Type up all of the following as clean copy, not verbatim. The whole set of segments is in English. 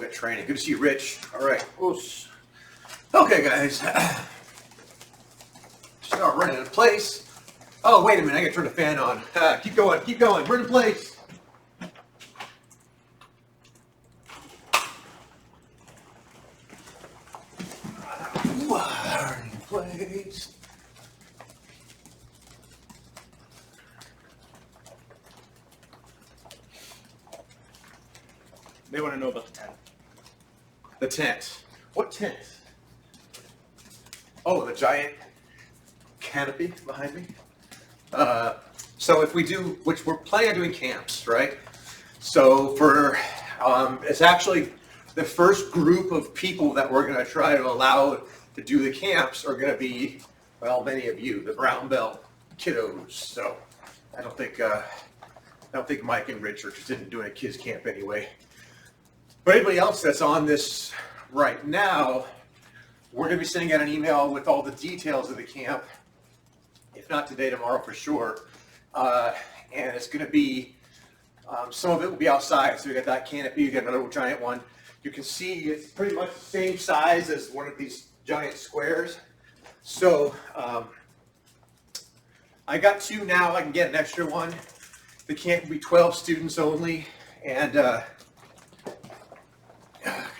at training. Good to see you, Rich. All right. Oops. Okay, guys. Start running in place. Oh, wait a minute. I got to turn the fan on. Keep going. Keep going. We're in place. We're in place. They want to know about the tent. The tent. What tent? Oh, the giant canopy behind me. So if we do, which we're planning on doing camps, right? So for, it's actually the first group of people that we're going to try to allow to do the camps are going to be, well, many of you, the brown belt kiddos. So I don't think Mike and Rich are interested in doing a kids camp anyway. But anybody else that's on this right now, we're going to be sending out an email with all the details of the camp. If not today, tomorrow for sure. And it's going to be, some of it will be outside. So we got that canopy, you got another giant one. You can see it's pretty much the same size as one of these giant squares. So I got two now. I can get an extra one. The camp will be 12 students only. And okay,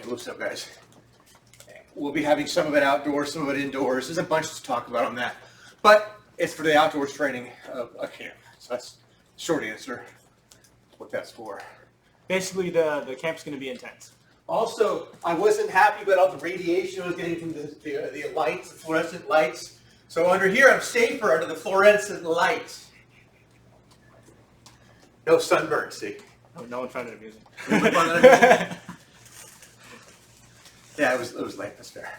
loosen up, guys. We'll be having some of it outdoors, some of it indoors. There's a bunch to talk about on that. But it's for the outdoors training of a camp. So that's the short answer. What that's for. Basically, the camp's going to be intense. Also, I wasn't happy about all the radiation I was getting from the lights, the fluorescent lights. So under here, I'm safer under the fluorescent lights. No sunburn, see? Oh, no one found it amusing. Yeah, it was late. That's fair.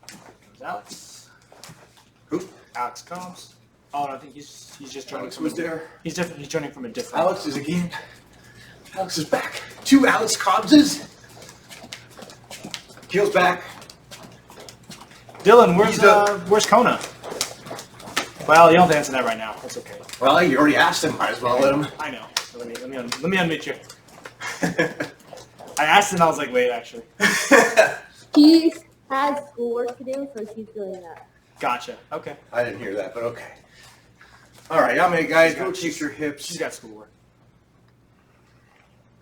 There's Alex. Who? Alex Combs. Oh, I think he's just joining. Alex was there. He's different. He's joining from a different. Alex is again. Alex is back. Two Alex Cobbses. Keel's back. Dylan, where's Kona? Well, you don't have to answer that right now. That's okay. Well, you already asked him. Might as well let him. I know. So let me unmute you. I asked and I was like, wait, actually. He has schoolwork to do, so he's doing that. Gotcha. Okay. I didn't hear that, but okay. All right, how many guys rotate your hips? She's got schoolwork.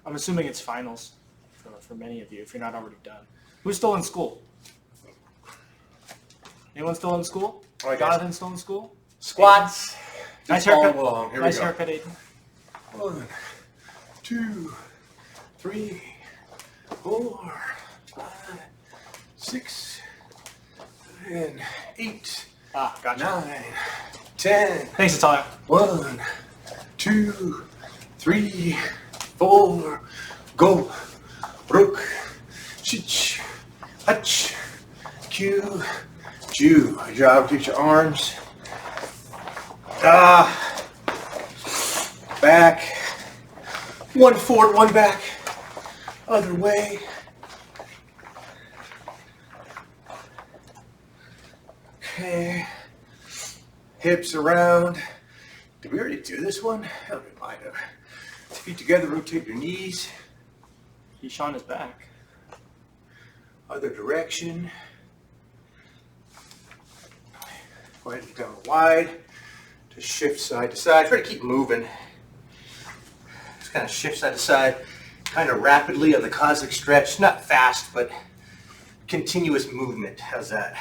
I'm assuming it's finals for many of you, if you're not already done. Who's still in school? Anyone still in school? All right, Jonathan still in school? Squats. Nice Just follow haircut. along. Here Nice we go. haircut, Aiden. 1, 2, 3, 4, 5, 6, 7, 8, Ah, gotcha. 9, 10. Thanks, Natalia. 1, 2, 3, 4. Go. Rook. Shich. Hutch. Q. Jew. Good job. Get your arms. Back. One forward, one back. Other way. Okay. Hips around. Did we already do this one? Hell, we might have. Feet together, rotate your knees. He's on his back. Other direction. Go ahead and go wide. Just shift side to side. Try to keep moving. Just kind of shift side to side, kind of rapidly on the cosmic stretch. Not fast, but continuous movement. How's that?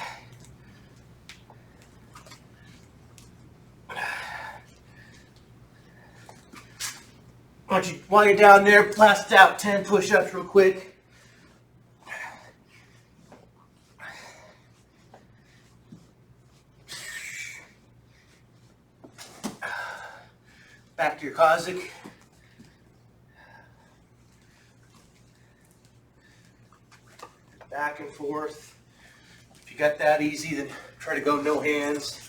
While you're down there, blast out 10 push-ups real quick. Back to your Cossack. Back and forth. If you got that easy, then try to go no hands.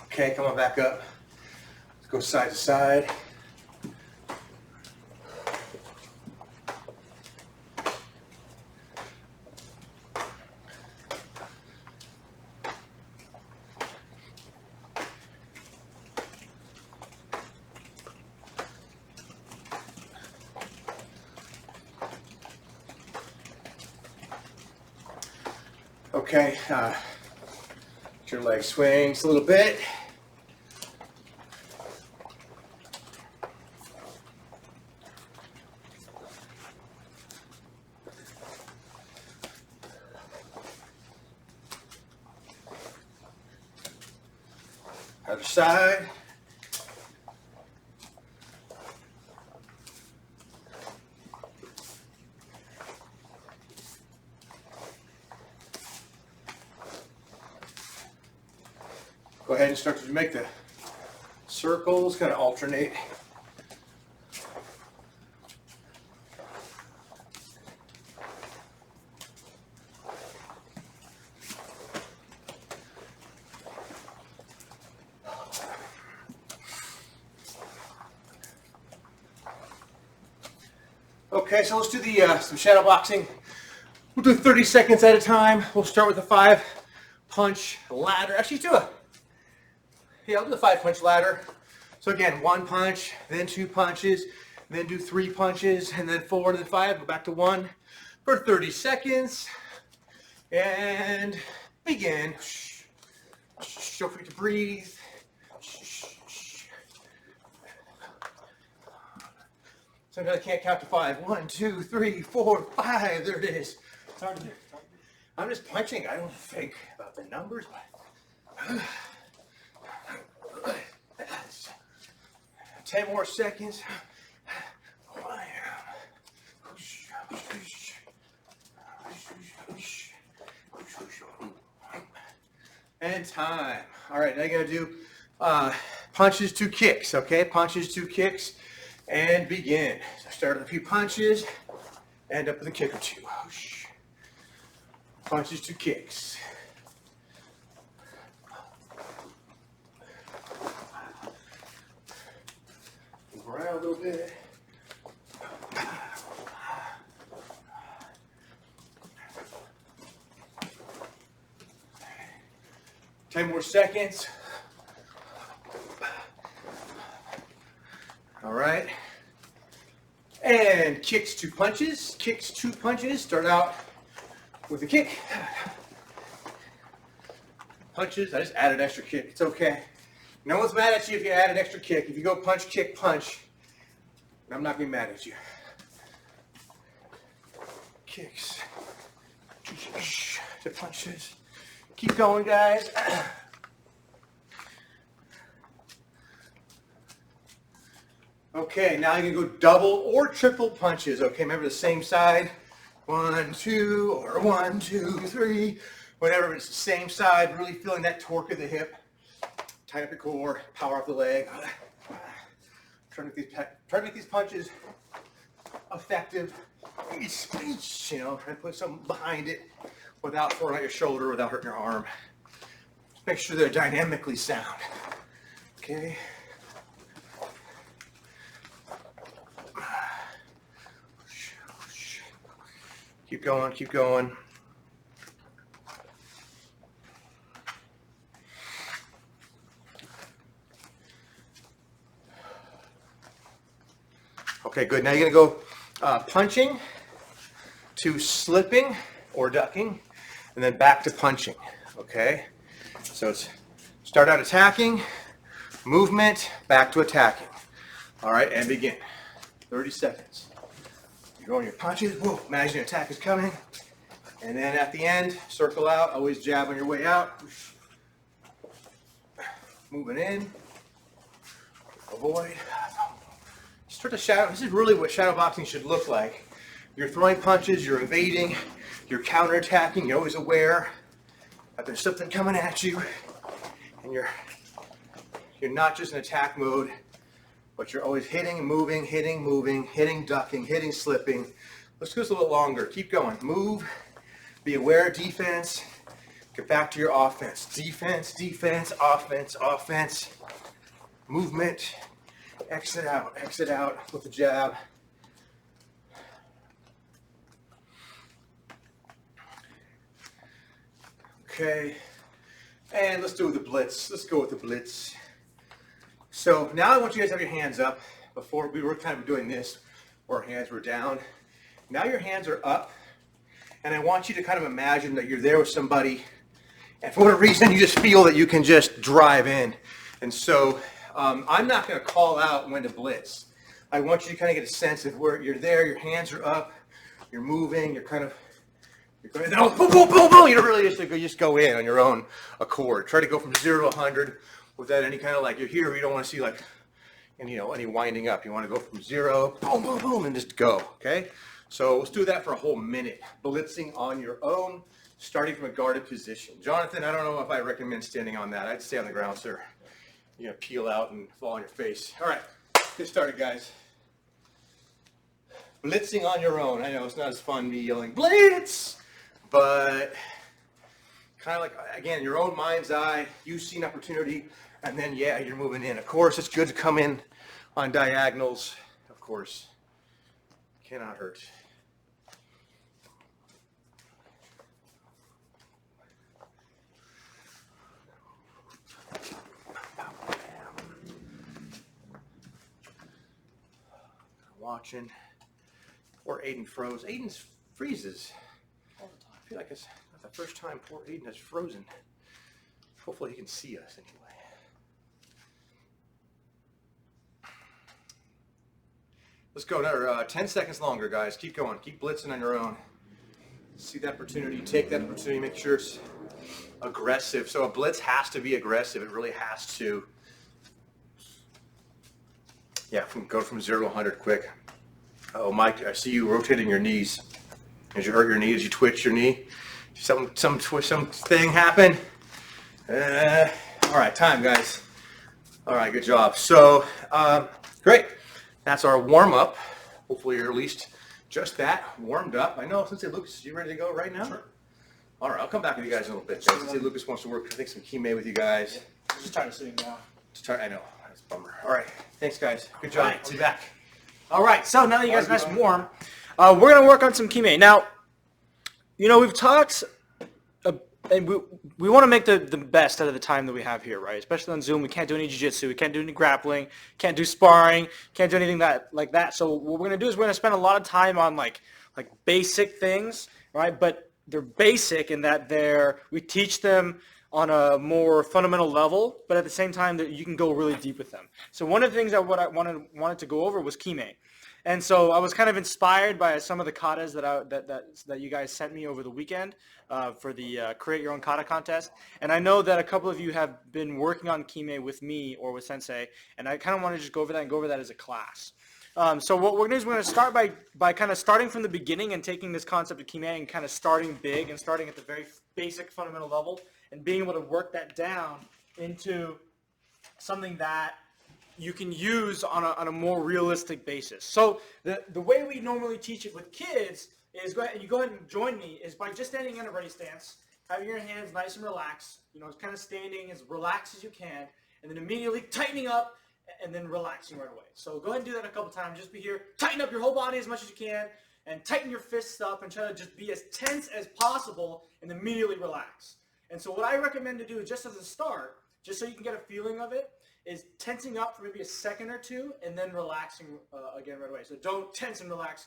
Okay, come on back up. Let's go side to side. Okay, get your leg swings a little bit. Other side. Go ahead and start to make the circles, kind of alternate. Okay, so let's do the some shadow boxing. We'll do 30 seconds at a time. We'll start with a 5-punch ladder. Actually, I'll do the 5-punch ladder. So again, 1 punch, then 2 punches, then do 3 punches, and then 4, and then 5. Go back to 1 for 30 seconds, and begin. Feel free to breathe. Sometimes I can't count to 5. 1, 2, 3, 4, 5. There it is. I'm just punching. I don't think about the numbers, but 10 more seconds. And time. All right, now you're gonna do punches to kicks. Okay, punches to kicks. And begin. So start with a few punches, end up with a kick or 2. Punches to kicks. Move around a little bit. Ten more seconds. All right. And kicks to punches. Kicks to punches. Start out with a kick. Punches. I just added extra kick. It's okay. No one's mad at you if you add an extra kick. If you go punch, kick, punch, I'm not going to be mad at you. Kicks to punches. Keep going, guys. Okay, now you can go double or triple punches. Okay, remember the same side. 1, 2, or 1, 2, 3. Whatever, it's the same side. Really feeling that torque of the hip. Tighten up your core, power off the leg. Try to make these punches effective. You know, try to put something behind it without throwing out your shoulder, without hurting your arm. Just make sure they're dynamically sound. Okay. Keep going, keep going. Okay, good. Now you're going to go punching to slipping or ducking, and then back to punching. Okay? So it's start out attacking, movement, back to attacking. All right, and begin. 30 seconds. You're going your punches. Whoa, imagine an attack is coming. And then at the end, circle out. Always jab on your way out. Moving in. Avoid. Start to shadow. This is really what shadowboxing should look like. You're throwing punches, you're evading, you're counterattacking, you're always aware that there's something coming at you, and you're not just in attack mode, but you're always hitting, moving, hitting, ducking, hitting, slipping. Let's go a little bit longer. Keep going. Move, be aware, defense, get back to your offense. Defense, defense, offense, offense, movement, exit out with the jab. Okay, and let's do the blitz. Let's go with the blitz. So now I want you guys to have your hands up. Before we were kind of doing this, where our hands were down. Now your hands are up, And I want you to kind of imagine that you're there with somebody, and for whatever reason, you just feel that you can just drive in. And so I'm not going to call out when to blitz. I want you to kind of get a sense of where you're there, your hands are up, you're moving, you're going, oh, boom, boom, boom, boom. You don't really just go in on your own accord. Try to go from 0 to 100 without any kind of like, you're here, you don't want to see like, any winding up. You want to go from 0, boom, boom, boom, and just go, okay? So let's do that for a whole minute. Blitzing on your own, starting from a guarded position. Jonathan, I don't know if I recommend standing on that. I'd stay on the ground, sir. You're going to peel out and fall on your face. All right, get started, guys. Blitzing on your own. I know it's not as fun me yelling, blitz! But kind of like, again, your own mind's eye, you see an opportunity, and then, yeah, you're moving in. Of course, it's good to come in on diagonals. Of course, cannot hurt. Watching. Poor Aiden froze. Aiden freezes all the time. I feel like it's not the first time poor Aiden has frozen. Hopefully he can see us anyway. Let's go another 10 seconds longer, guys. Keep going. Keep blitzing on your own. See that opportunity. Take that opportunity. Make sure it's aggressive. So a blitz has to be aggressive. It really has to. Yeah, go from 0 to 100 quick. Oh, Mike, I see you rotating your knees. As you hurt your knee, as you twitch your knee, something happen. All right, time, guys. All right, good job. So, great. That's our warm up. Hopefully, you're at least just that warmed up. I know, Sensei Lucas, you ready to go right now? Sure. All right, I'll come back with you guys in a little bit. Sensei Lucas wants to work, I think, some kime with you guys. I'm just tired of sitting down. I know. That's a bummer. All right. Thanks, guys. Good job. Right. I'll be back. All right, so now that you guys are nice and warm, we're going to work on some kime. Now, we've talked, and we want to make the best out of the time that we have here, right? Especially on Zoom, we can't do any jiu-jitsu, we can't do any grappling, can't do sparring, can't do anything like that. So what we're going to do is we're going to spend a lot of time on like basic things, right? But they're basic in that we teach them on a more fundamental level, but at the same time that you can go really deep with them. So one of the things that what I wanted to go over was kime. And so I was kind of inspired by some of the katas that you guys sent me over the weekend for the Create Your Own Kata contest. And I know that a couple of you have been working on kime with me or with Sensei, and I kind of want to just go over that as a class. So what we're going to do is we're going to start by kind of starting from the beginning and taking this concept of kime and kind of starting big and starting at the very basic fundamental level and being able to work that down into something that you can use on a more realistic basis. So the way we normally teach it with kids is go ahead and join me is by just standing in a ready stance, having your hands nice and relaxed, kind of standing as relaxed as you can, and then immediately tightening up and then relaxing right away. So go ahead and do that a couple times. Just be here, tighten up your whole body as much as you can, and tighten your fists up and try to just be as tense as possible and immediately relax. And so what I recommend to do just as a start, just so you can get a feeling of it, is tensing up for maybe a second or two and then relaxing again right away. So don't tense and relax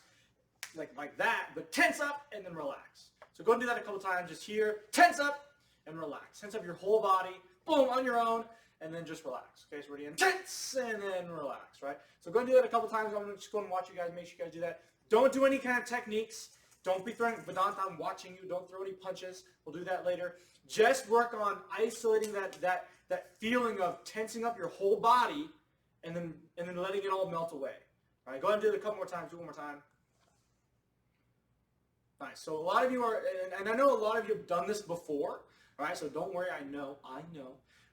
like that, but tense up and then relax. So go and do that a couple times. Just here, tense up and relax. Tense up your whole body, boom, on your own, and then just relax. Okay, so ready, and tense and then relax, right? So go and do that a couple times. I'm just going to watch you guys, make sure you guys do that. Don't do any kind of techniques. Don't be throwing Vedanta. I'm watching you. Don't throw any punches. We'll do that later. Just work on isolating that feeling of tensing up your whole body and then letting it all melt away. All right, go ahead and do it a couple more times. Do one more time. Nice. So a lot of you are, and I know a lot of you have done this before. All right, so don't worry. I know. All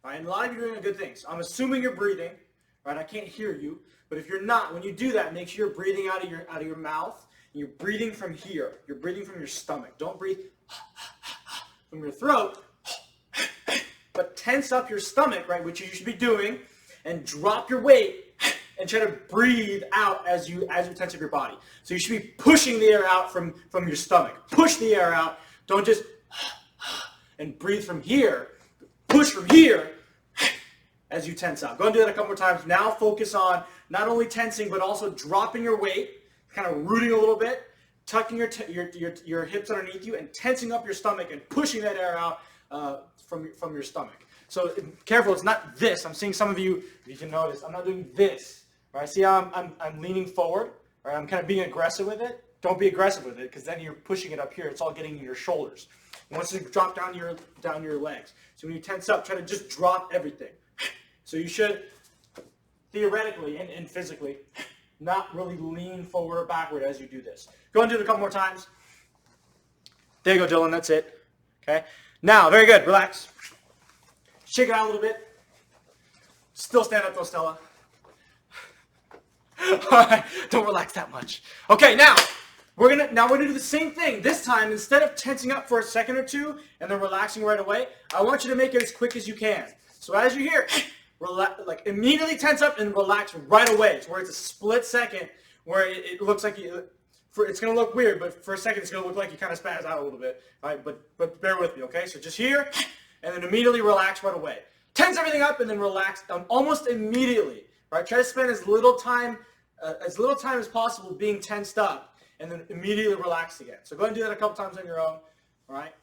right, and a lot of you are doing good things. I'm assuming you're breathing. Right, I can't hear you, but if you're not, when you do that, make sure you're breathing out of your mouth. And you're breathing from here. You're breathing from your stomach. Don't breathe from your throat, but tense up your stomach, right, which you should be doing, and drop your weight and try to breathe out as you tense up your body. So you should be pushing the air out from your stomach. Push the air out. Don't just and breathe from here. Push from here as you tense up. Go and do that a couple more times. Now focus on not only tensing, but also dropping your weight, kind of rooting a little bit, tucking your hips underneath you and tensing up your stomach and pushing that air out from your stomach. So careful, it's not this. I'm seeing some of you, if you can notice, I'm not doing this. Right? See how I'm leaning forward? Right? I'm kind of being aggressive with it. Don't be aggressive with it, because then you're pushing it up here. It's all getting in your shoulders. You want to drop down your legs. So when you tense up, try to just drop everything. So you should, theoretically and physically, not really lean forward or backward as you do this. Go and do it a couple more times. There you go, Dylan. That's it. Okay. Now, very good. Relax. Shake it out a little bit. Still stand up though, Stella. All right. Don't relax that much. Okay. Now we're gonna do the same thing. This time, instead of tensing up for a second or two and then relaxing right away, I want you to make it as quick as you can. So as you hear, like immediately tense up and relax right away. It's where it's a split second where it looks like it's going to look weird, but for a second it's going to look like you kind of spaz out a little bit. All right, but bear with me, okay? So just here, and then immediately relax right away. Tense everything up and then relax almost immediately. Right? Try to spend as little time as possible being tensed up, and then immediately relax again. So go ahead and do that a couple times on your own. All right?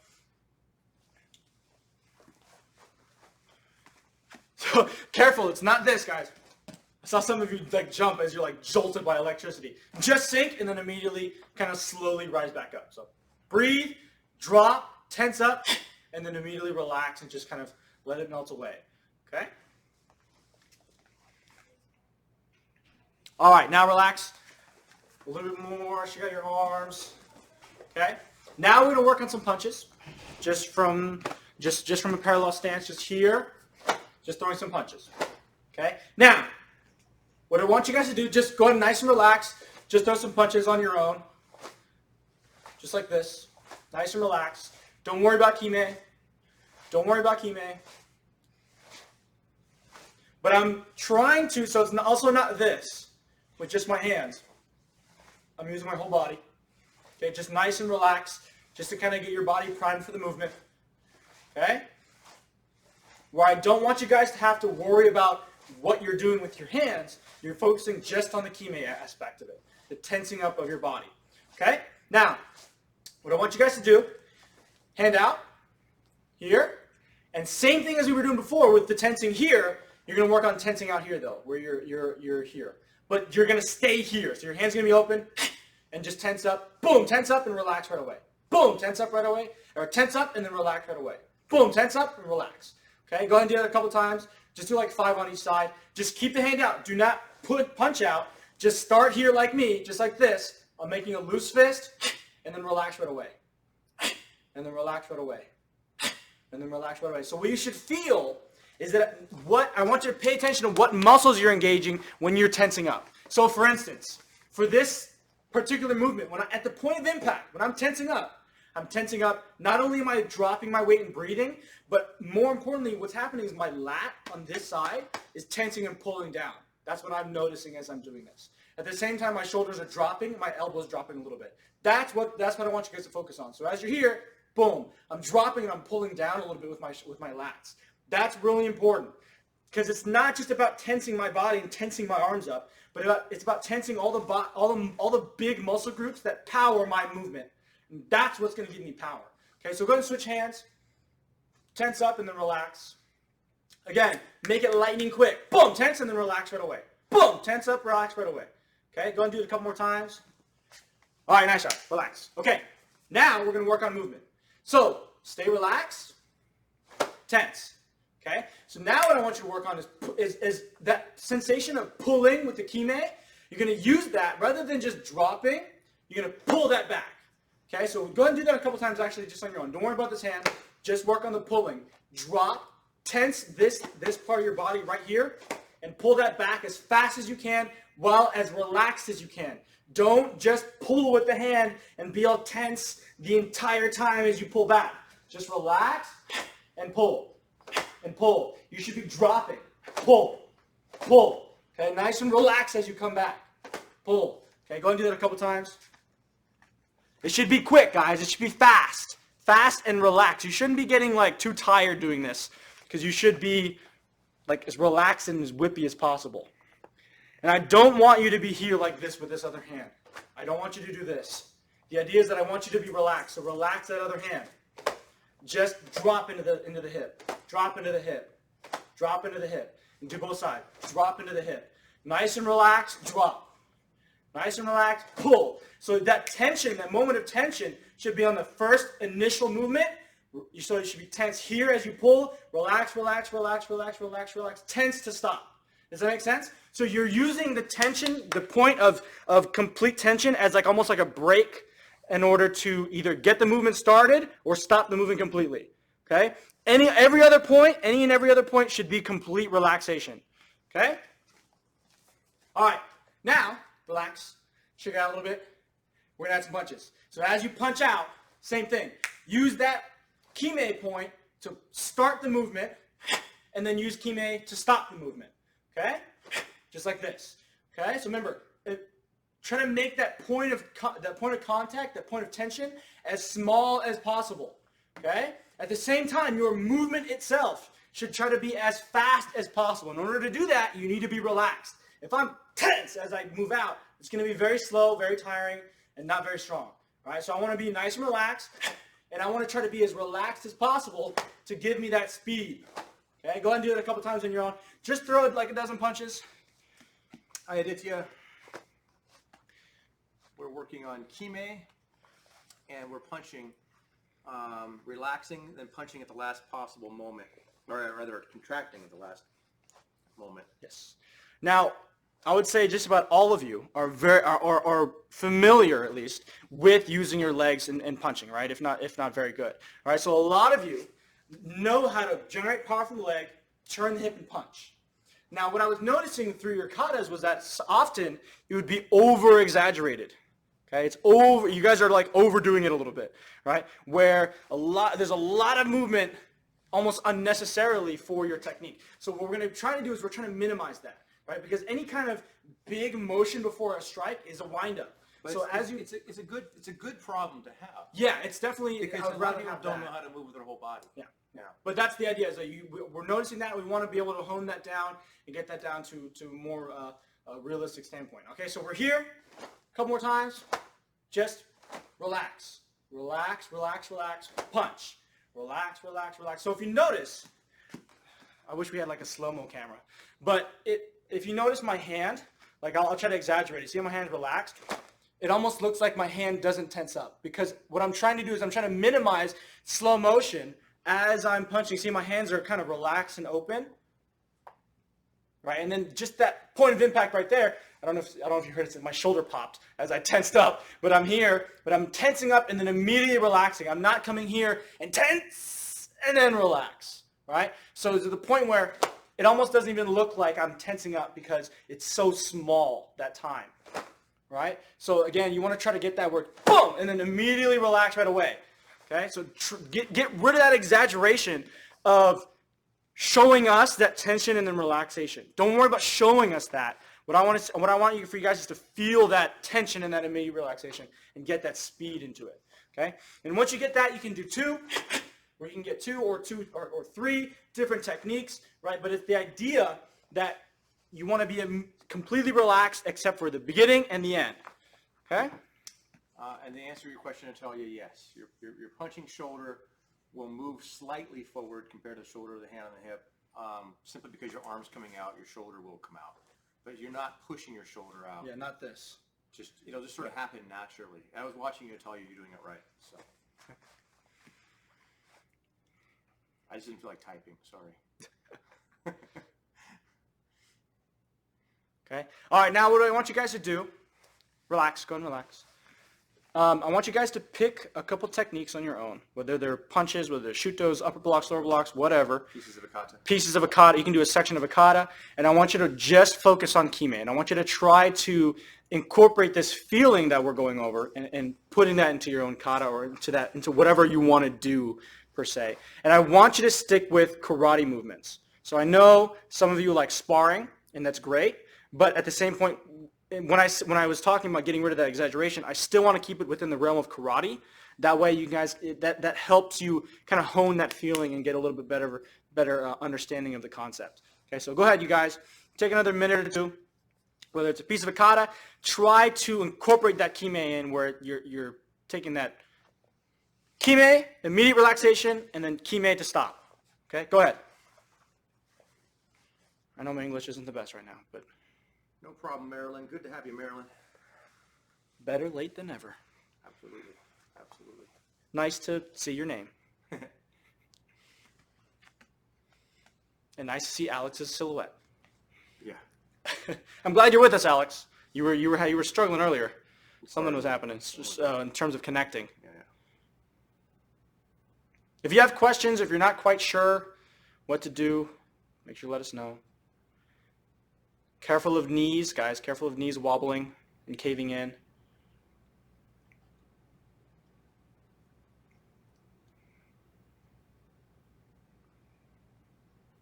So careful, it's not this, guys. I saw some of you like jump as you're like jolted by electricity. Just sink and then immediately kind of slowly rise back up. So breathe, drop, tense up, and then immediately relax and just kind of let it melt away. Okay? All right, now relax. A little bit more. Shake out your arms. Okay? Now we're going to work on some punches. Just from a parallel stance, just here. Just throwing some punches. Okay? Now, what I want you guys to do, just go ahead and nice and relax. Just throw some punches on your own. Just like this. Nice and relaxed. Don't worry about kime. Don't worry about kime. But I'm trying to, so it's also not this, with just my hands. I'm using my whole body. Okay, just nice and relaxed, just to kind of get your body primed for the movement. Okay? Where I don't want you guys to have to worry about what you're doing with your hands. You're focusing just on the kime aspect of it, the tensing up of your body. Okay? Now, what I want you guys to do, hand out, here, and same thing as we were doing before with the tensing here. You're going to work on tensing out here though, where you're here. But you're going to stay here. So your hand's going to be open and just tense up. Boom, tense up and relax right away. Boom, tense up right away. Or tense up and then relax right away. Boom, tense up and relax. Okay, go ahead and do that a couple times. Just do like 5 on each side. Just keep the hand out. Do not punch out. Just start here like me, just like this. I'm making a loose fist and then relax right away. And then relax right away. And then relax right away. So what you should feel is that I want you to pay attention to what muscles you're engaging when you're tensing up. So for instance, for this particular movement, at the point of impact, when I'm tensing up, not only am I dropping my weight and breathing, but more importantly, what's happening is my lat on this side is tensing and pulling down. That's what I'm noticing as I'm doing this. At the same time, my shoulders are dropping, my elbows dropping a little bit. That's what I want you guys to focus on. So as you're here, boom, I'm dropping and I'm pulling down a little bit with my lats. That's really important because it's not just about tensing my body and tensing my arms up, but it's about tensing all the big muscle groups that power my movement. And that's what's going to give me power. Okay, so go ahead and switch hands. Tense up and then relax. Again, make it lightning quick. Boom, tense and then relax right away. Boom, tense up, relax right away. Okay, go and do it a couple more times. All right, nice job. Relax. Okay, now we're going to work on movement. So stay relaxed, tense. Okay, so now what I want you to work on is that sensation of pulling with the kime. You're going to use that rather than just dropping. You're going to pull that back. Okay, so go ahead and do that a couple times actually just on your own. Don't worry about this hand. Just work on the pulling. Drop, tense this part of your body right here, and pull that back as fast as you can while as relaxed as you can. Don't just pull with the hand and be all tense the entire time as you pull back. Just relax and pull. And pull. You should be dropping. Pull. Pull. Okay, nice and relaxed as you come back. Pull. Okay, go and do that a couple times. It should be quick, guys. It should be fast. Fast and relaxed. You shouldn't be getting like too tired doing this because you should be like as relaxed and as whippy as possible. And I don't want you to be here like this with this other hand. I don't want you to do this. The idea is that I want you to be relaxed. So relax that other hand. Just drop into the hip. Drop into the hip. Drop into the hip. And do both sides. Drop into the hip. Nice and relaxed, drop. Nice and relaxed, pull. So that tension, that moment of tension, should be on the first initial movement. So you should be tense here as you pull. Relax, relax, relax, relax, relax, relax. Tense to stop. Does that make sense? So you're using the tension, the point of complete tension as like almost like a break in order to either get the movement started or stop the movement completely. Okay? Any and every other point should be complete relaxation. Okay? All right. Now, relax. Shake out a little bit. We're going to add some punches. So as you punch out, same thing. Use that kime point to start the movement, and then use kime to stop the movement. Okay? Just like this. Okay? So remember, try to make that point of contact, that point of tension, as small as possible. Okay? At the same time, your movement itself should try to be as fast as possible. In order to do that, you need to be relaxed. If I'm tense as I move out, it's going to be very slow, very tiring, and not very strong. All right? So I want to be nice and relaxed, and I want to try to be as relaxed as possible to give me that speed. Okay? Go ahead and do it a couple times on your own. Just throw it like a dozen punches. Aditya, we're working on kime, and we're punching, relaxing, then punching at the last possible moment, or rather contracting at the last moment. Yes. Now, I would say just about all of you are familiar, at least, with using your legs and punching, right? If not very good. All right. So a lot of you know how to generate power from the leg, turn the hip, and punch. Now, what I was noticing through your katas was that often it would be over-exaggerated. Okay, it's over. You guys are like overdoing it a little bit, right? Where there's a lot of movement, almost unnecessarily for your technique. So what we're going to try to do is we're trying to minimize that, right? Because any kind of big motion before a strike is a wind-up. But so it's a good problem to have. Yeah, it's definitely because a lot of people don't know how to move with their whole body. Yeah. Yeah. But that's the idea. Is that we're noticing that. We want to be able to hone that down and get that down to more realistic standpoint. Okay, so we're here. A couple more times. Just relax. Relax, relax, relax. Punch. Relax, relax, relax. So if you notice, I wish we had like a slow-mo camera. But if you notice my hand, like I'll try to exaggerate it. See how my hand's relaxed? It almost looks like my hand doesn't tense up. Because what I'm trying to do is I'm trying to minimize slow motion as I'm punching. See, my hands are kind of relaxed and open, right? And then just that point of impact right there. I don't know if you heard it. My shoulder popped as I tensed up. But I'm here. But I'm tensing up and then immediately relaxing. I'm not coming here and tense and then relax, right? So to the point where it almost doesn't even look like I'm tensing up because it's so small that time, right? So again, you want to try to get that word boom and then immediately relax right away. Okay, so get rid of that exaggeration of showing us that tension and then relaxation. Don't worry about showing us that. What I want for you guys is to feel that tension and that immediate relaxation and get that speed into it. Okay, and once you get that, you can do two, or you can get two or three different techniques, right? But it's the idea that you want to be completely relaxed except for the beginning and the end. Okay. And to answer your question, Natalia, yes. Your punching shoulder will move slightly forward compared to the shoulder of the hand on the hip. Simply because your arm's coming out, your shoulder will come out. But you're not pushing your shoulder out. Yeah, not this. Just sort of happen naturally. I was watching you tell you're doing it right. So I just didn't feel like typing. Sorry. Okay. All right. Now, what I want you guys to do? Relax. Go and relax. I want you guys to pick a couple techniques on your own, whether they're punches, whether they're shutos, upper blocks, lower blocks, whatever. Pieces of a kata. Pieces of a kata. You can do a section of a kata, and I want you to just focus on kime, and I want you to try to incorporate this feeling that we're going over and putting that into your own kata or into whatever you want to do per se. And I want you to stick with karate movements. So I know some of you like sparring, and that's great, but at the same point, when I was talking about getting rid of that exaggeration, I still want to keep it within the realm of karate. That way, you guys, that helps you kind of hone that feeling and get a little bit better understanding of the concept. Okay, so go ahead, you guys. Take another minute or two. Whether it's a piece of a kata, try to incorporate that kime in where you're taking that kime, immediate relaxation, and then kime to stop. Okay, go ahead. I know my English isn't the best right now, but No problem, Marilyn. Good to have you, Marilyn. better late than never. Absolutely. Absolutely. Nice to see your name. And nice to see Alex's silhouette. Yeah. I'm glad you're with us, Alex. You were struggling earlier. Something was happening just, in terms of connecting. Yeah. If you have questions, if you're not quite sure what to do, make sure to let us know. Careful of knees, guys. Careful of knees wobbling and caving in.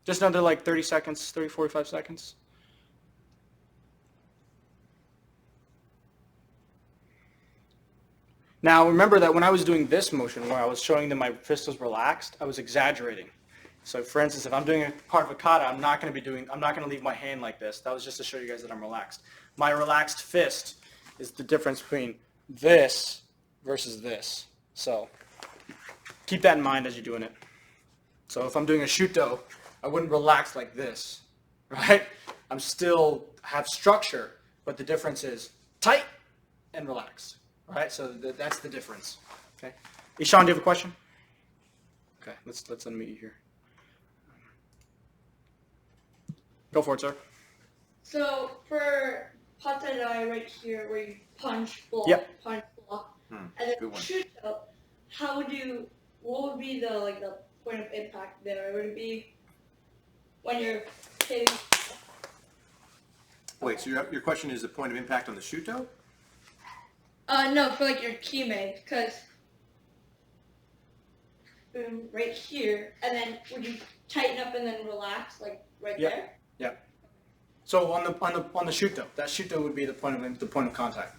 Just another like 30 seconds, 30, 45 seconds. Now remember that when I was doing this motion where I was showing that my fist was relaxed, I was exaggerating. So for instance, if I'm doing a part of a kata, I'm not going to leave my hand like this. That was just to show you guys that I'm relaxed. My relaxed fist is the difference between this versus this. So keep that in mind as you're doing it. So if I'm doing a shuto, I wouldn't relax like this, right? I'm still have structure, but the difference is tight and relaxed, right? So that's the difference. Okay. Ishan, do you have a question? Okay, let's unmute you here. Go for it, sir. So for Patadai right here, where you punch, block, Yep. punch, block, and then good one. shoot up, what would be the point of impact there? Would it be when you're hitting? Wait, so your question is the point of impact on the shuto? No, for like your kime, because boom, right here, and then would you tighten up and then relax, like right Yep. there? Yeah. So on the shuto, that shuto would be the point of contact.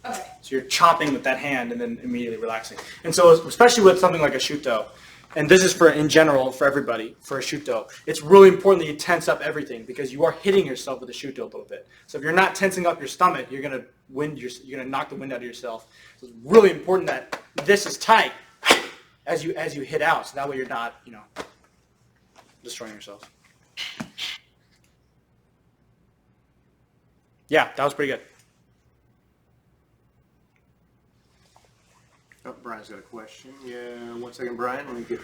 Okay. So you're chopping with that hand and then immediately relaxing. And so especially with something like a shuto, and this is in general for everybody, for a shuto, it's really important that you tense up everything because you are hitting yourself with a shuto a little bit. So if you're not tensing up your stomach, you're gonna knock the wind out of yourself. So it's really important that this is tight as you hit out, so that way you're not, destroying yourself. Yeah, that was pretty good. Oh, Brian's got a question. Yeah, 1 second, Brian. Let me get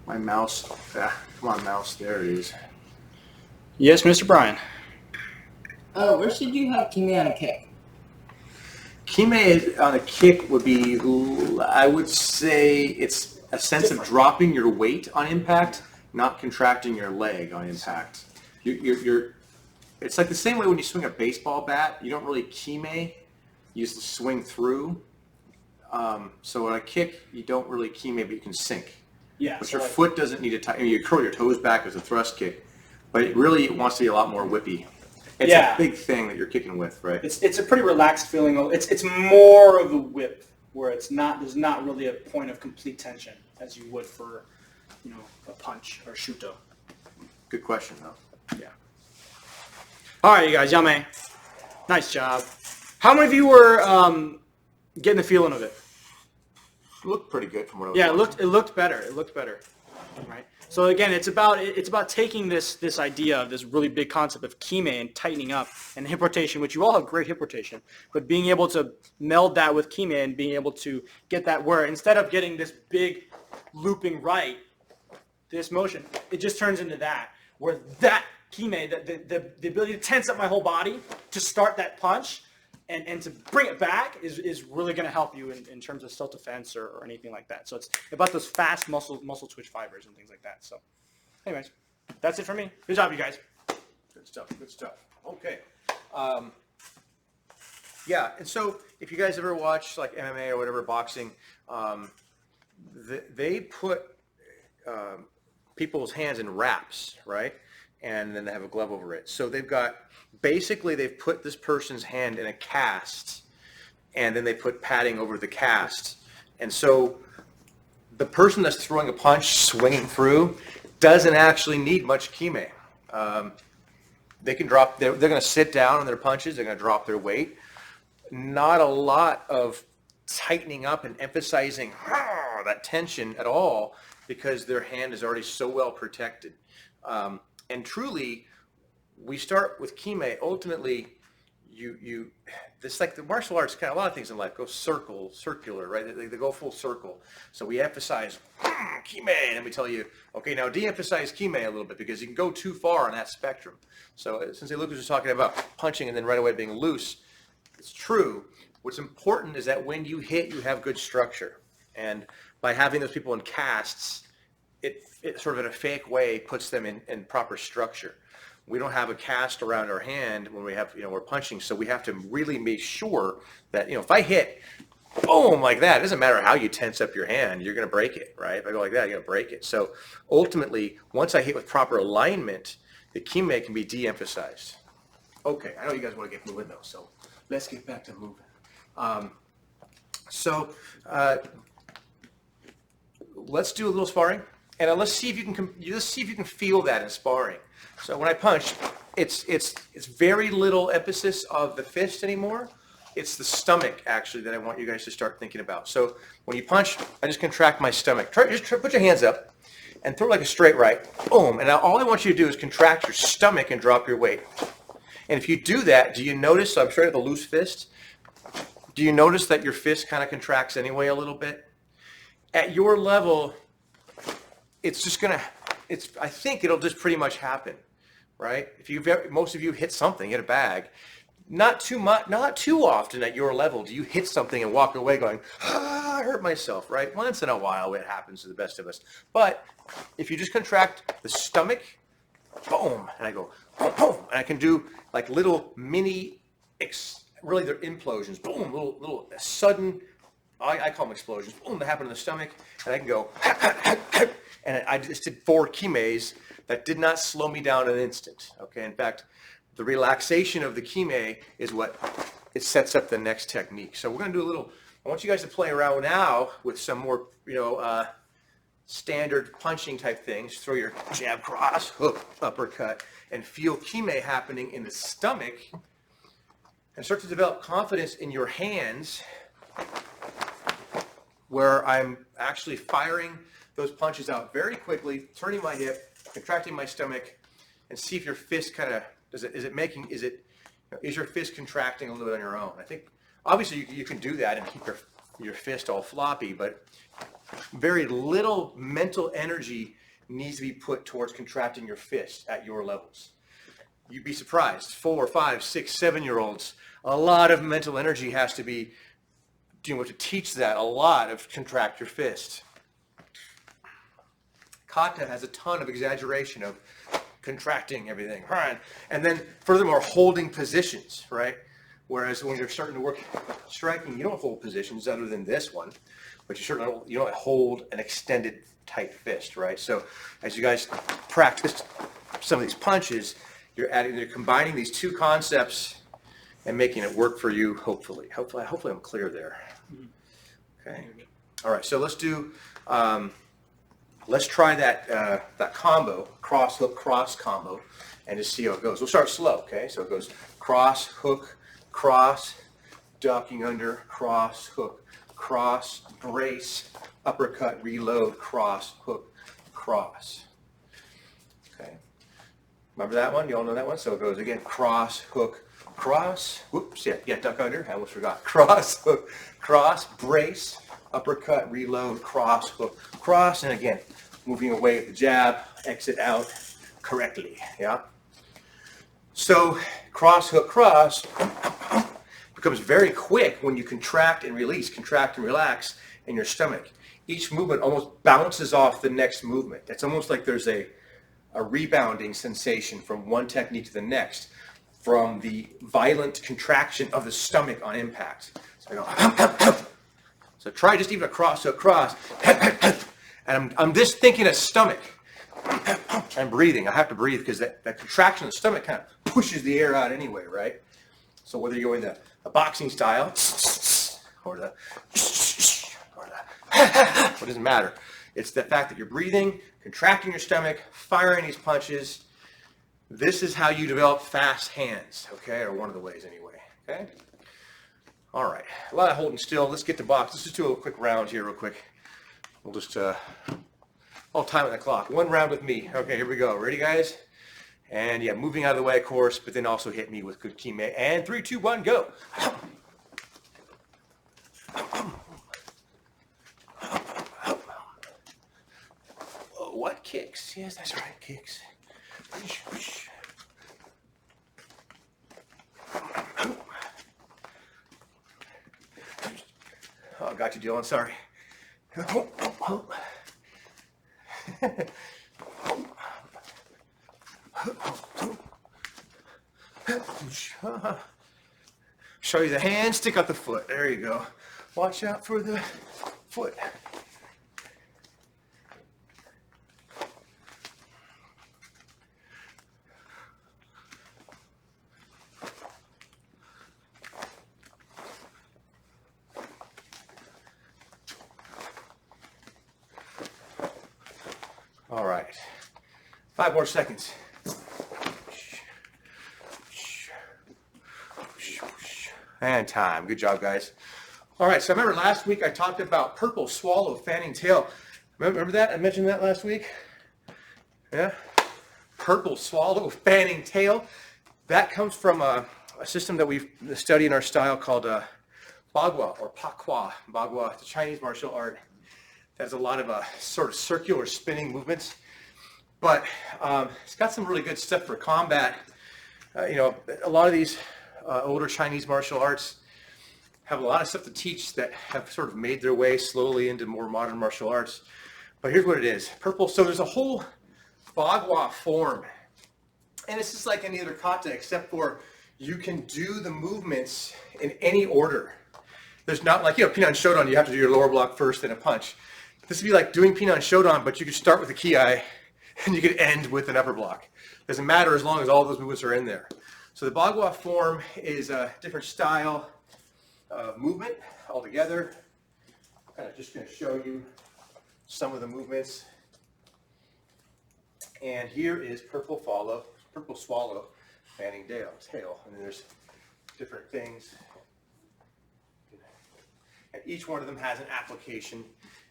my mouse. Come on, mouse. There it is. Yes, Mr. Brian. Where should you have kime on a kick? Kime on a kick would be, I would say, it's a sense of dropping your weight on impact, not contracting your leg on impact. It's like the same way when you swing a baseball bat. You don't really kime. You just swing through. So on a kick, you don't really kime, but you can sink. Yeah. But your foot doesn't need to tighten. You curl your toes back as a thrust kick, but it really wants to be a lot more whippy. It's a big thing that you're kicking with, right? It's a pretty relaxed feeling. It's more of a whip where there's not really a point of complete tension as you would for a punch or shuto. Good question, though. Yeah. All right, you guys, yame. Nice job. How many of you were getting the feeling of it? It looked pretty good from what I was Yeah, watching. it looked better. It looked better. Right. So again, it's about taking this idea of this really big concept of kime and tightening up and hip rotation, which you all have great hip rotation, but being able to meld that with kime and being able to get that where instead of getting this big looping right, this motion, it just turns into that where that kime, the ability to tense up my whole body to start that punch and to bring it back is really going to help you in terms of self-defense or anything like that. So it's about those fast muscle twitch fibers and things like that. So anyways, that's it for me. Good job, you guys. Good stuff. Good stuff. Okay. Yeah, and so if you guys ever watch like MMA or whatever boxing, they put people's hands in wraps, right? And then they have a glove over it. So they've put this person's hand in a cast, and then they put padding over the cast. And so the person that's throwing a punch, swinging through, doesn't actually need much kime. They can drop, they're going to sit down on their punches, they're going to drop their weight. Not a lot of tightening up and emphasizing that tension at all, because their hand is already so well protected. And truly, we start with kime. Ultimately, this, like the martial arts, kind of a lot of things in life go circular, right? They go full circle. So we emphasize kime, and then we tell you, okay, now de-emphasize kime a little bit, because you can go too far on that spectrum. So since Lucas was talking about punching and then right away being loose, it's true. What's important is that when you hit, you have good structure. And by having those people in casts, it sort of in a fake way puts them in proper structure. We don't have a cast around our hand when we have, we're punching, so we have to really make sure that, if I hit, boom, like that, it doesn't matter how you tense up your hand, you're going to break it, right? If I go like that, you're going to break it. So ultimately, once I hit with proper alignment, the kime can be de-emphasized. Okay, I know you guys want to get moving though, so let's get back to moving. Let's do a little sparring, and let's see if you can feel that in sparring. So when I punch, it's very little emphasis of the fist anymore. It's the stomach, actually, that I want you guys to start thinking about. So when you punch, I just contract my stomach. Just put your hands up and throw like a straight right. Boom. And now all I want you to do is contract your stomach and drop your weight. And if you do that, do you notice, so I'm sure you have a loose fist, do you notice that your fist kind of contracts anyway a little bit? At your level, it's just going to, I think it'll just pretty much happen, right? Most of you hit something, hit a bag. Not too much, not too often at your level do you hit something and walk away going, I hurt myself, right? Once in a while it happens to the best of us. But if you just contract the stomach, boom, and I go, boom, boom, and I can do like little mini, really they're implosions, boom, little sudden, I call them explosions, boom, that happen in the stomach, and I can go, and I just did 4 kimes that did not slow me down an instant, okay? In fact, the relaxation of the kime is what it sets up the next technique. So we're going to do a little, I want you guys to play around now with some more, standard punching type things. Throw your jab, cross, hook, uppercut, and feel kime happening in the stomach, and start to develop confidence in your hands where I'm actually firing those punches out very quickly, turning my hip, contracting my stomach, and see if your fist kind of, is your fist contracting a little bit on your own? I think obviously you can do that and keep your fist all floppy, but very little mental energy needs to be put towards contracting your fist at your levels. You'd be surprised, 4, 5, 6, 7-year-olds, a lot of mental energy has to be, to teach that, a lot of contract your fist. Kata has a ton of exaggeration of contracting everything, right? And then furthermore, holding positions, right? Whereas when you're starting to work striking, you don't hold positions other than this one, but you don't hold an extended tight fist, right? So as you guys practice some of these punches, you're combining these two concepts and making it work for you, hopefully. Hopefully I'm clear there. Okay. All right, so let's do, let's try that combo, cross, hook, cross combo, and just see how it goes. We'll start slow, okay? So it goes cross, hook, cross, ducking under, cross, hook, cross, brace, uppercut, reload, cross, hook, cross. Okay. Remember that one? You all know that one? So it goes again, cross, hook, cross, whoops, yeah, duck under, I almost forgot. Cross, hook, cross, brace, uppercut, reload, cross, hook, cross, and again, moving away with the jab, exit out correctly, yeah? So cross, hook, cross becomes very quick when you contract and release, contract and relax in your stomach. Each movement almost bounces off the next movement. It's almost like there's a rebounding sensation from one technique to the next, from the violent contraction of the stomach on impact. So I go, so try just even a cross, hook, cross, and I'm just thinking of stomach. I'm breathing. I have to breathe because that contraction of the stomach kind of pushes the air out anyway, right? So whether you're in the boxing style or the it doesn't matter. It's the fact that you're breathing, contracting your stomach, firing these punches. This is how you develop fast hands, okay? Or one of the ways anyway, okay? All right, a lot of holding still. Let's get the box. Let's just do a quick round here real quick. We'll just, I'll time it on the clock. One round with me. Okay, here we go. Ready, guys? And yeah, moving out of the way, of course, but then also hit me with good kime. And 3, 2, 1, go. Oh, what kicks? Yes, that's right, kicks. Oh, got you, Dylan. Sorry. Show you the hand, stick out the foot. There you go. Watch out for the foot. All right. 5 more seconds. And time. Good job, guys. All right, so I remember last week I talked about purple swallow fanning tail. Remember that? I mentioned that last week? Yeah? Purple swallow fanning tail. That comes from a system that we study in our style called Bagua or Pakwa. Bagua, it's a Chinese martial art. It has a lot of sort of circular spinning movements. But it's got some really good stuff for combat. You know, a lot of these older Chinese martial arts have a lot of stuff to teach that have sort of made their way slowly into more modern martial arts. But here's what it is. Purple, so there's a whole Bagua form. And it's just like any other kata, except for you can do the movements in any order. There's not like, you know, Pinan Shodan, you have to do your lower block first, then a punch. This would be like doing Pinan Shodan, but you could start with a ki-ai and you could end with an upper block. Doesn't matter as long as all those movements are in there. So the Bagua form is a different style of movement altogether. I'm kind of just going to show you some of the movements. And here is purple swallow, fanning tail. And then there's different things. And each one of them has an application,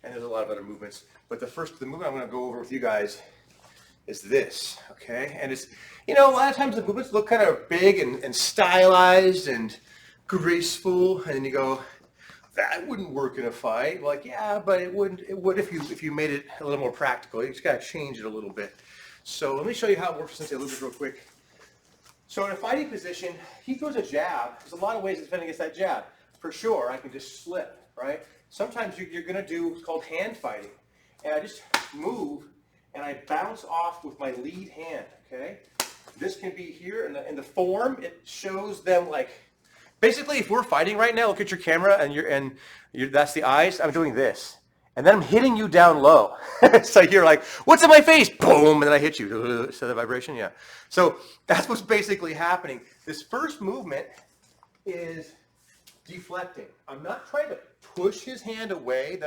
and there's a lot of other movements. But the movement I'm going to go over with you guys is this, okay? And it's, you know, a lot of times the movements look kind of big and stylized and graceful, and you go, that wouldn't work in a fight. Like, yeah, but it would if you made it a little more practical. You just got to change it a little bit. So let me show you how it works a little bit real quick. So in a fighting position, he throws a jab. There's a lot of ways to defend against that jab. For sure, I can just slip, right? Sometimes you're going to do what's called hand fighting. And I just move, and I bounce off with my lead hand, okay? This can be here in the form. It shows them like, basically if we're fighting right now, look at your camera and that's the eyes. I'm doing this. And then I'm hitting you down low. So you're like, what's in my face? Boom, and then I hit you. So the vibration, yeah. So that's what's basically happening. This first movement is deflecting. I'm not trying to push his hand away.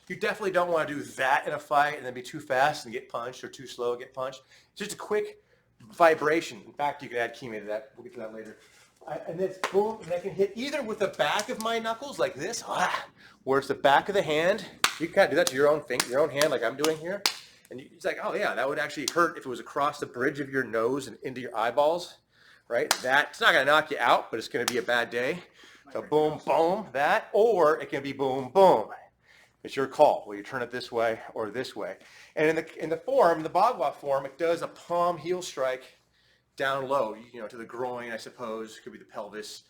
You definitely don't want to do that in a fight and then be too fast and get punched, or too slow and get punched. It's just a quick vibration. In fact, you can add kime to that. We'll get to that later. And then it's boom, and I can hit either with the back of my knuckles like this, where it's the back of the hand. You can kind of do that to your own hand like I'm doing here. And it's like, oh yeah, that would actually hurt if it was across the bridge of your nose and into your eyeballs, right? It's not going to knock you out, but it's going to be a bad day. So boom, boom, that, or it can be boom, boom. It's your call. Will you turn it this way or this way? And in the Bagua form, it does a palm heel strike down low, you know, to the groin, I suppose. Could be the pelvis.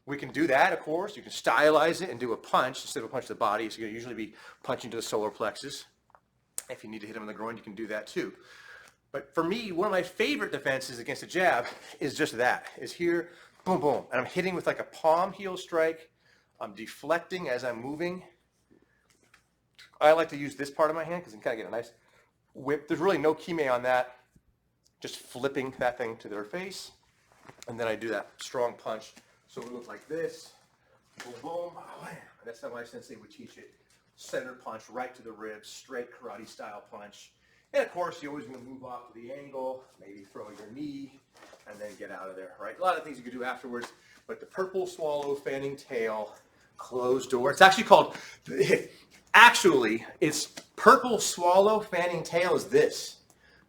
We can do that, of course. You can stylize it and do a punch instead of a punch to the body. So you're going to usually be punching to the solar plexus. If you need to hit him in the groin, you can do that too. But for me, one of my favorite defenses against a jab is just that. Is here, boom, boom. And I'm hitting with like a palm heel strike. I'm deflecting as I'm moving. I like to use this part of my hand because you can kind of get a nice whip. There's really no kime on that. Just flipping that thing to their face. And then I do that strong punch. So it looks like this. Boom, boom. That's how my sensei would teach it. Center punch right to the ribs, straight karate style punch. And of course, you're always going to move off to the angle, maybe throw your knee, and then get out of there, right? A lot of things you can do afterwards. but the purple swallow, fanning tail, closed door. It's actually called, actually, it's purple swallow, fanning tail is this.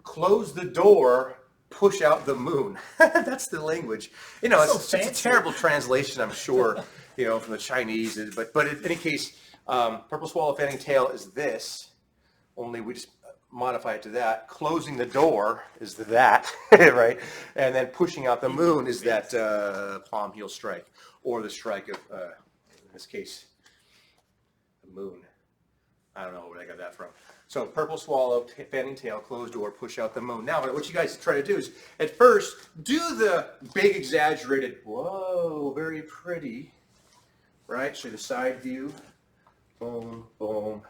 Close the door, push out the moon. That's the language. You know, it's a terrible translation, I'm sure, you know, from the Chinese. But in any case, purple swallow, fanning tail is this. Only we just modify it to that. Closing the door is that, right? And then pushing out the moon is that palm heel strike, or the strike of, in this case, the moon. I don't know where I got that from. So purple swallow, fanning tail, closed door, push out the moon. Now, what you guys try to do is, at first, do the big exaggerated, whoa, very pretty, right? So the side view, boom, boom,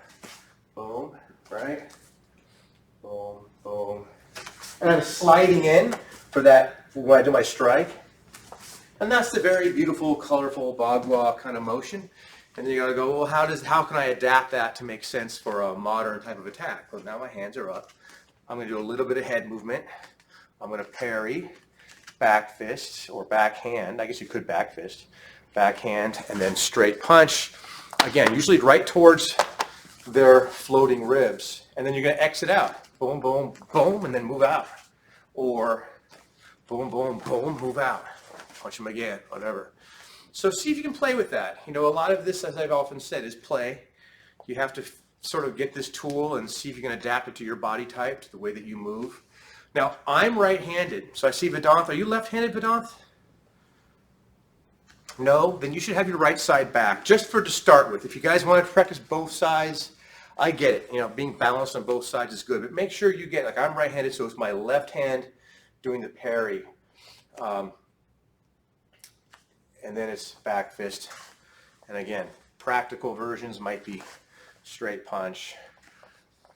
boom, right? Boom, boom. And I'm sliding in for that when I do my strike. And that's the very beautiful, colorful Bagua kind of motion. And then you gotta go, well, how can I adapt that to make sense for a modern type of attack? Well, now my hands are up. I'm gonna do a little bit of head movement. I'm gonna parry, back fist, or backhand. I guess you could back fist, backhand, and then straight punch. Again, usually right towards their floating ribs. And then you're gonna exit out. Boom, boom, boom, and then move out. Or boom, boom, boom, move out. Punch them again, whatever. So see if you can play with that. You know, a lot of this, as I've often said, is play. You have to sort of get this tool and see if you can adapt it to your body type, to the way that you move. Now, I'm right-handed, so I see Vedanth. Are you left-handed, Vedanth? No? Then you should have your right side back, just to start with. If you guys want to practice both sides, I get it. You know, being balanced on both sides is good, but make sure you get, like I'm right-handed, so it's my left hand doing the parry. And then it's back fist. And again, practical versions might be straight punch.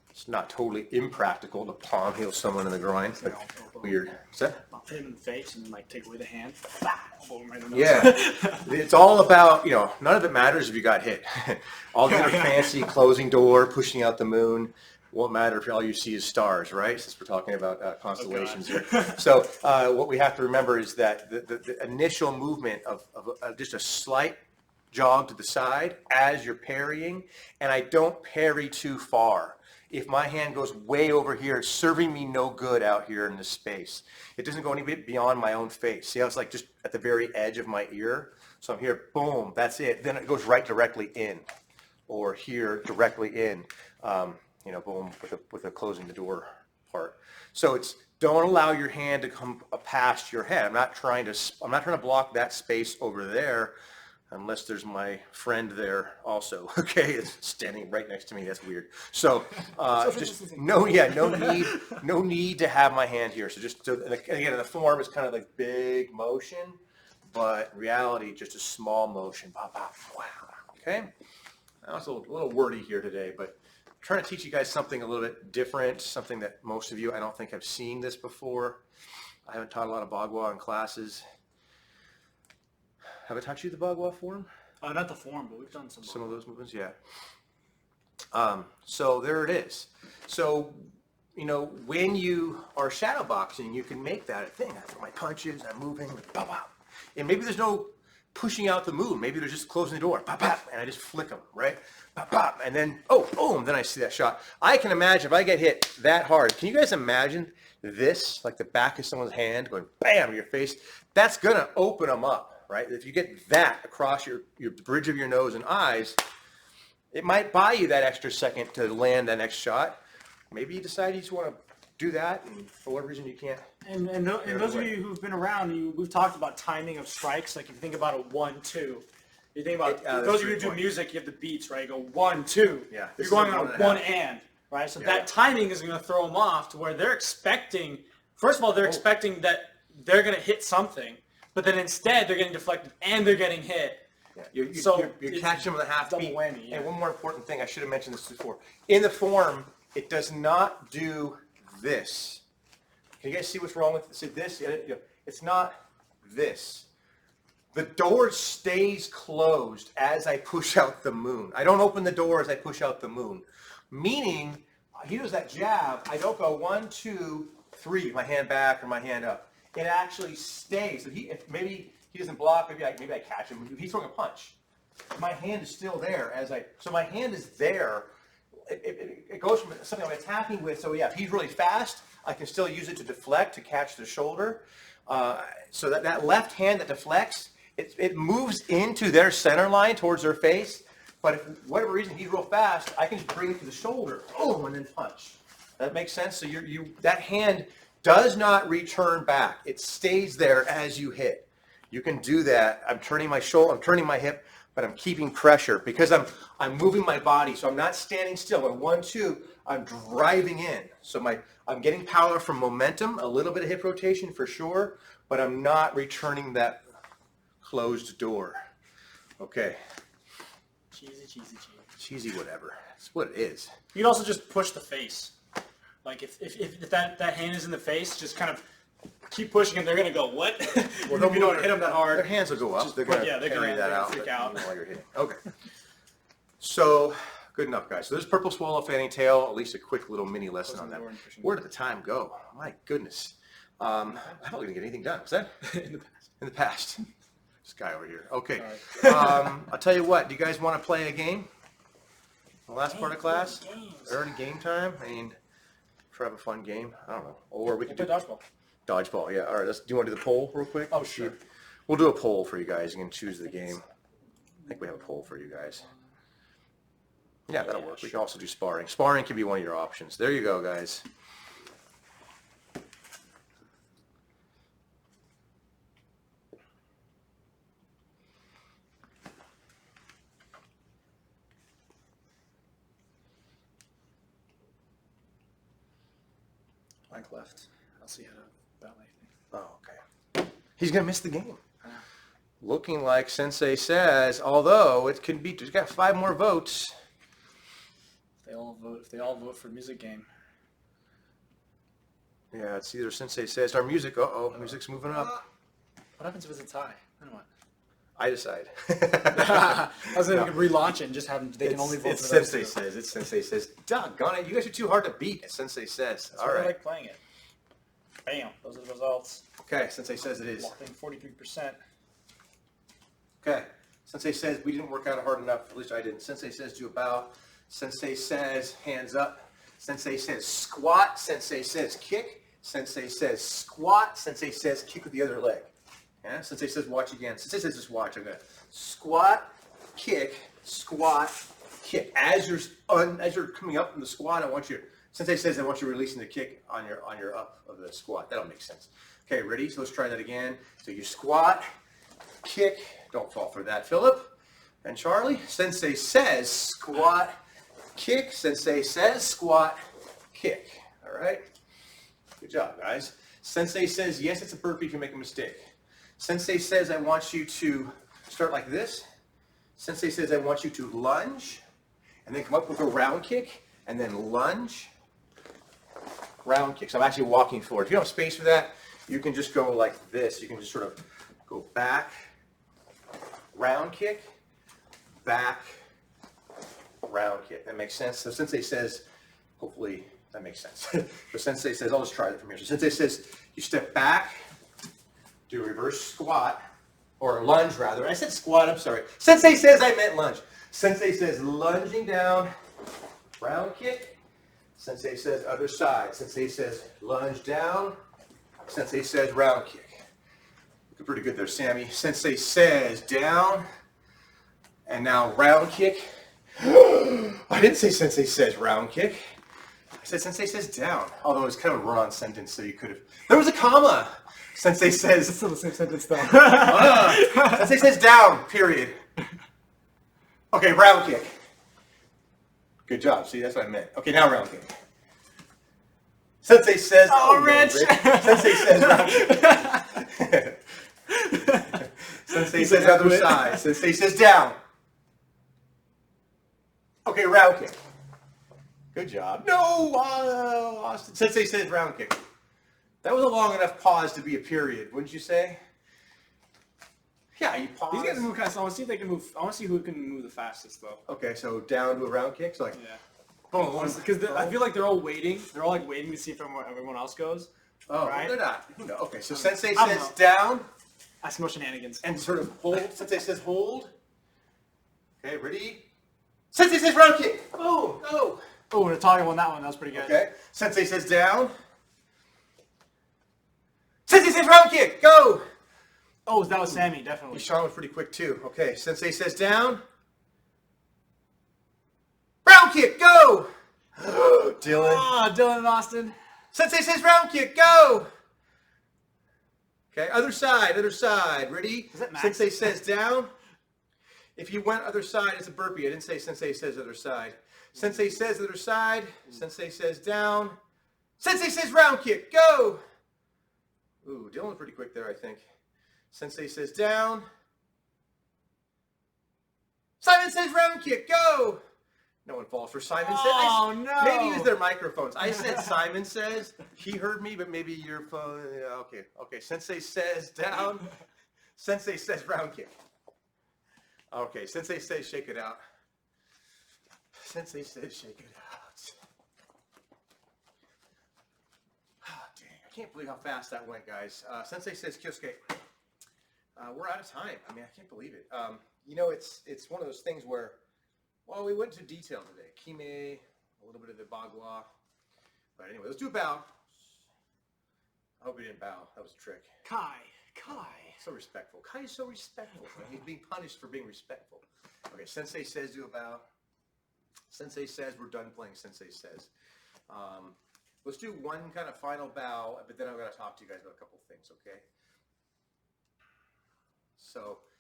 It's not totally impractical to palm heel someone in the groin. It's like weird. What's that? I'll hit him in the face and then like take away the hand. Boom, right in the nose. Yeah. It's all about, you know, none of it matters if you got hit. All the other fancy closing door, pushing out the moon, won't matter if all you see is stars, right? Since we're talking about constellations here. So what we have to remember is that the initial movement of just a slight jog to the side as you're parrying, and I don't parry too far. If my hand goes way over here, it's serving me no good out here in this space. It doesn't go any bit beyond my own face. See how it's like just at the very edge of my ear? So I'm here, boom, that's it. Then it goes right directly in, or here directly in. You know, boom, with the closing the door part. So it's, don't allow your hand to come past your head. I'm not trying to block that space over there, unless there's my friend there also. Okay, it's standing right next to me. That's weird. So just no need to have my hand here. So just and again, the form is kind of like big motion, but in reality, just a small motion. Bop, bop, wow. Okay, I was a little wordy here today, but trying to teach you guys something a little bit different, something that most of you, I don't think, have seen this before. I haven't taught a lot of Bagua in classes. Have I taught you the Bagua form? Not the form, but we've done some of those movements, yeah. So there it is. So, you know, when you are shadowboxing, you can make that a thing. That's my punches, I'm moving, bop, bop. And maybe there's no pushing out the moon. Maybe they're just closing the door, pop, pop, and I just flick them, right? Pop, pop, and then, oh, boom, then I see that shot. I can imagine if I get hit that hard, can you guys imagine this, like the back of someone's hand going bam in your face? That's gonna open them up, right? If you get that across your bridge of your nose and eyes, it might buy you that extra second to land that next shot. Maybe you decide you just want to do that, and for whatever reason you can't. And those of you who've been around, we've talked about timing of strikes. Like if you think about a 1-2, you think about those of you who do music, you have the beats, right? You go 1, 2. Yeah. You're going on a 1 and, right? So that timing is going to throw them off to where they're expecting. First of all, they're expecting that they're going to hit something, but then instead they're getting deflected and they're getting hit. Yeah. You're catching them with a half double beat. whammy. Yeah. And one more important thing, I should have mentioned this before. In the form, it does not do this. Can you guys see what's wrong with this? It's not this. The door stays closed as I push out the moon. I don't open the door as I push out the moon. Meaning, he does that jab, I don't go 1, 2, 3, my hand back or my hand up. It actually stays. So maybe he doesn't block. Maybe I catch him. He's throwing a punch. My hand is still there so my hand is there. It goes from something I'm attacking with. So yeah, if he's really fast, I can still use it to deflect, to catch the shoulder. So that left hand that deflects, it moves into their center line towards their face. But if for whatever reason he's real fast, I can just bring it to the shoulder, boom, and then punch. That makes sense. So that hand does not return back. It stays there as you hit. You can do that. I'm turning my shoulder, I'm turning my hip, but I'm keeping pressure because I'm moving my body. So I'm not standing still. When 1, 2, I'm driving in. So I'm getting power from momentum, a little bit of hip rotation for sure, but I'm not returning that closed door. Okay. Cheesy, whatever. That's what it is. You'd also just push the face. Like if that hand is in the face, just kind of keep pushing and they're gonna go, what? Well, if you don't hit them that hard. Their hands will go up. They're gonna carry that out. Freak out. While you're hitting. Okay. So good enough, guys. So there's purple swallow fanning tail. At least a quick little mini lesson on that. Where did the time go? My goodness. I'm not gonna get anything done. Was that in the past? This guy over here. Okay. I'll tell you what. Do you guys want to play a game? The last part of class? Early game time? I mean, try to have a fun game. I don't know. Or we could do dodgeball. Dodgeball, yeah. All right. Do you want to do the poll real quick? Oh, sure. We'll do a poll for you guys. You can choose the game. I think we have a poll for you guys. Yeah, that'll work. We can also do sparring. Sparring can be one of your options. There you go, guys. Blank left. I'll see how to ballet. Oh, okay. He's going to miss the game. Looking like Sensei says, although it can be, he's got 5 more votes. If they all vote for music game. Yeah, it's either Sensei says, our music, music's moving up. What happens if it's a tie? Then what? I decide. I was going to relaunch it and just have them, they can only vote It's for those Sensei two. says. It's Sensei says. Doggone it, you guys are too hard to beat. Sensei says. That's All why I right. like playing it. Bam. Those are the results. Okay, Sensei says it is. Locked in 43%. Okay. Sensei says we didn't work out hard enough. At least I didn't. Sensei says do a bow. Sensei says hands up. Sensei says squat. Sensei says kick. Sensei says squat. Sensei says kick with the other leg. Yeah. Sensei says watch again. Sensei says just watch. I'm gonna squat, kick, squat, kick. As you're coming up from the squat, Sensei says I want you releasing the kick on your up of the squat. That'll make sense. Okay, ready? So let's try that again. So you squat, kick. Don't fall for that, Philip and Charlie. Sensei says squat, kick. Sensei says squat, kick. All right. Good job, guys. Sensei says yes, it's a burpee if you make a mistake. Sensei says I want you to start like this. Sensei says I want you to lunge and then come up with a round kick and then lunge, round kick. So I'm actually walking forward. If you don't have space for that, you can just go like this. You can just sort of go back, round kick, back, round kick. That makes sense. So Sensei says, hopefully that makes sense. So Sensei says, I'll just try that from here. So Sensei says, you step back, do a reverse squat, or lunge rather. I said squat, I'm sorry. Sensei says I meant lunge. Sensei says lunging down, round kick. Sensei says other side. Sensei says lunge down. Sensei says round kick. Looking pretty good there, Sammy. Sensei says down, and now round kick. I didn't say Sensei says round kick. I said Sensei says down, although it's kind of a run-on sentence, so you could have. There was a comma. Sensei says. It's still the same sentence though. Sensei says down, period. Okay, round kick. Good job. See, that's what I meant. Okay, now round kick. Sensei says. Oh, Rich. Sensei says round kick. Sensei says other side. Sensei says down. Okay, round kick. Good job. No, Austin. Sensei says round kick. That was a long enough pause to be a period, wouldn't you say? Yeah, you pause. These guys move kind of slow. I want to see if they can move. I want to see who can move the fastest, though. Okay, so down to a round kick. So like, Yeah. boom. Because I feel like they're all waiting. They're all like waiting to see if everyone else goes. Oh, right? they're not. No. Okay, so Sensei I don't says know. down. I smell shenanigans. and sort of hold. Sensei says hold. Okay, ready? Sensei says round kick. Boom, go. Oh, the target on that one. That was pretty good. Okay. Sensei says down. Sensei says round kick. Go. Oh, that was Sammy, definitely. Sean was pretty quick too. Okay. Sensei says down. Round kick. Go. Dylan. Ah, Dylan and Austin. Sensei says round kick. Go. Okay. Other side. Other side. Ready? Is that Max? Sensei says down. If you went other side, it's a burpee. I didn't say Sensei says other side. Sensei says other side. Sensei says down. Sensei says round kick. Go. Ooh, Dylan's pretty quick there, I think. Sensei says down. Simon says round kick. Go. No one falls for Simon says. Oh, no. Maybe use their microphones. I said Simon says. He heard me, but maybe your phone. Yeah, okay. Okay. Sensei says down. Sensei says round kick. Okay. Sensei says shake it out. Sensei says shake it out. Oh, dang. I can't believe how fast that went, guys. Sensei says kyosuke. We're out of time. I mean, I can't believe it. You know, it's one of those things where, well, we went into detail today. Kime, a little bit of the bagua. But anyway, let's do a bow. I hope we didn't bow. That was a trick. Kai. So respectful. Kai is so respectful. He's being punished for being respectful. Okay, Sensei says do a bow. Sensei says we're done playing. Sensei says. Let's do one kind of final bow, but then I'm going to talk to you guys about a couple things, okay? So